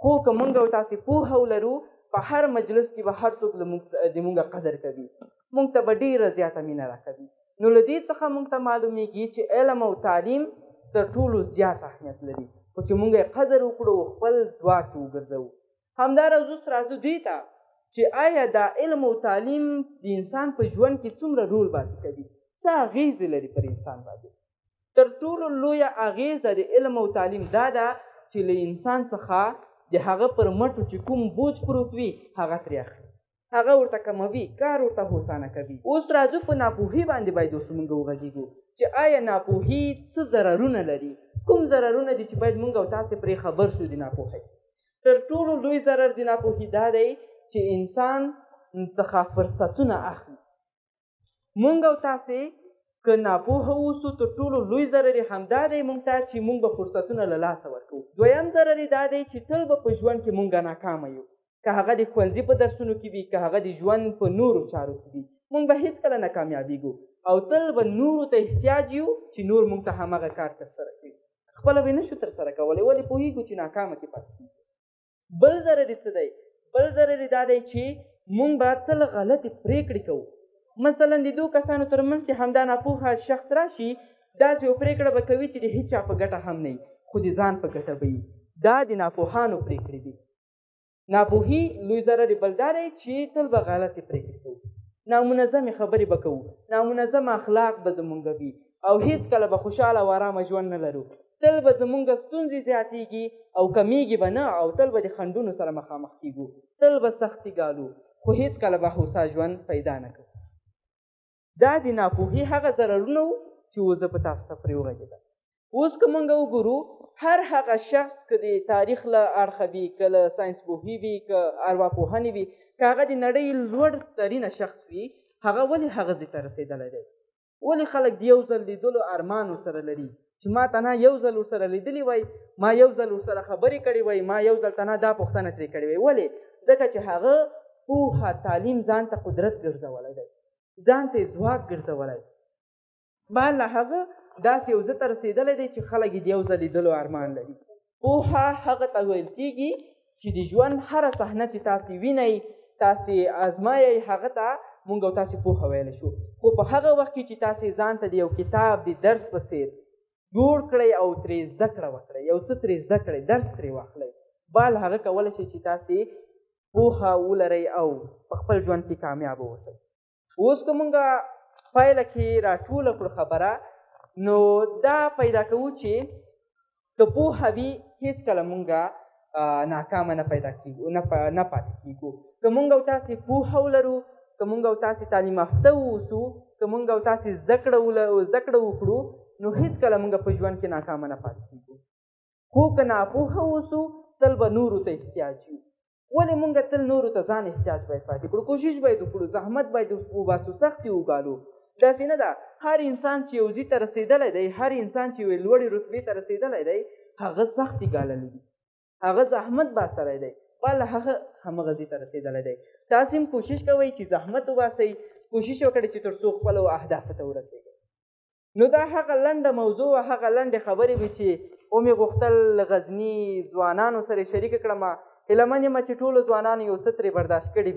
خو که موږ او تاسې پوهه ولرو په هر مجلس کې به هر څوک د موږ قدر کوي، موږ ته به ډېره زیاته مینه راکوي. نو له دې څخه موږ ته معلومیږي چې علم او تعلیم تر ټولو زیات اهمیت لري، خو چې موږ یې قدر وکړو او خپل ځواک یې وګرځوو. همداراز اوس راځو دې ته چې آیا دا علم او تعلیم د انسان په ژوند کې څومره رول بازي کوي، څه اغېزې لري پر انسان باندې. تر ټولو لویه اغېزه د علم او تعلیم دا ده چې له انسان څخه د هغه پر مټو چې کوم بوج پروت وي هغه ترې اخلي، هغه ورته کموي، کار ورته هوسانه کوي. اوس راځو په ناپوهي باندې باید اوس موږ وغږېږو چې آیا ناپوهي څه ضررونه لري، کوم ضررونه دي چې باید موږ او تاسې پرې خبر شو د ناپوهۍ. تر ټولو لوی ضرر د ناپوهي دا دی چې انسان څخه فرصتونه اخلي. موږ او تاسې که ناپوهه اوسو تر ټولو لوی ضرر یې همدا دی موږ ته چې موږ به فرصتونه له لاسه ورکوو. دویم ضرر یې دا دی چې تل به په ژوند کې موږ ناکامه یو، که هغه د ښوونځي په درسونو کې وي، که هغه د ژوند په نورو چارو کې وي، موږ به هېڅکله نه کامیابېږو او تل به نورو ته احتیاج یو چې نور موږ ته همغه کار ترسره کړي، خپله به یې نشو ترسره کولی، ولې پوهېږو چې ناکامه کې پاتې کېږو. بل ضرر یې څه دی؟ بل ضرر یې دا دی چې موږ به تل غلطې پرېکړې کوو. مثلا د دوو کسانو ترمنځ چې همدا ناپوهه شخص راشي، داسې یو پرېکړه به کوي چې د هېچا په ګټه هم نه وي، خو د ځان په ګټه به وي. دا د ناپوهانو پرېکړې دي. ناپوهي لوی ضرر بل دا دی چې تل به غلطې پرېکړې کوو، نامنظمې خبرې به کوو، نامنظم اخلاق به زمونږ وي او هېڅکله به خوشحاله او ارامه ژوند نه لرو. تل به زمونږ ستونزې زیاتېږي او کمیږي به نه، او تل به د خنډونو سره مخامخ کېږو، تل به سختي ګالو، خو هېڅکله به هوسا ژوند پیدا نه کوو. دا د ناپوهي هغه ضررونه وو چې اوس زه په تاسو ته پرې وغږېدم. اوس که موږ وګورو هر هغه شخص که د تاریخ له اړخه وي، که له ساینس پوهي وي، که ارواپوهنې وي، که هغه د نړۍ لوړ ترینه شخص وي، هغه ولې هغه ځای ته رسېدلی دی؟ ولې خلک د یو ځل لیدلو ارمان ورسره لري چې ما تنها یو ځل ورسره لیدلی وای، ما یو ځل ورسره خبرې کړې وای، ما یو ځل تنها دا پوښتنه ترې کړې وای. ولې؟ ځکه چې هغه پوهه تعلیم ځان ته قدرت ګرځولی دی، ځان ته یې ځواک ګرځولی. بهرله هغه داسې یو ځای ته رسېدلی دی چې خلک یې د یو ځل لیدلو ارمان لري. پوهه هغه ته ویل کېږي چې د ژوند هره صحنه چې تاسې وینئ، تاسې ازمایئ، هغه ته موږ او تاسې پوهه ویلی شو. خو په هغه وخت کې چې تاسې ځان ته د یو کتاب د درس په څېر جوړ کړئ او ترې زده کړه وکړئ، یو څه ترې زده کړئ، درس ترې واخلئ، بال هغه کولی شي چې تاسې پوهه ولرئ او په خپل ژوند کې کامیاب اوسئ. اوس که موږ پایله کې راټوله کړو خبره، نو دا پیدا کوو چې که پوهه وي هېڅکله موږ ناکامه نه پاتې کېږو. که موږ او تاسې پوهه ولرو، که موږ او تاسې تعلیم یافته واوسو، که موږ او تاسې زده کړه وکړو، نو هېڅکله موږ په ژوند کې ناکامه نه پاتې کېږو. خو که ناپوهه اوسو تل به نورو ته احتیاج یو. ولې موږ تل نورو ته ځان احتیاج باید پاتې کړو، کوشش باید وکړو، زحمت باید وباسو، سختي وګالو. داسې نه ده هر انسان چې یو ځای ته رسېدلی دی، هر انسان چې یوې لوړې رتبې ته رسېدلی دی، هغه سختي ګاللی دي، هغه زحمت باسلی دی، بله هغه همغه ځای ته رسېدلی دی. تاسې هم کوشش کوئ چې زحمت وباسئ، کوشش وکړئ چې تر څو خپلو اهدافو ته ورسېږئ. نو دا هغه لنډه موضوع وه، هغه لنډې خبرې وې چې ومې غوښتل له غزني ځوانانو سره یې شریکه کړم. هیله من یم چې ټولو ځوانانو یو څه ترې برداشت کړي وي.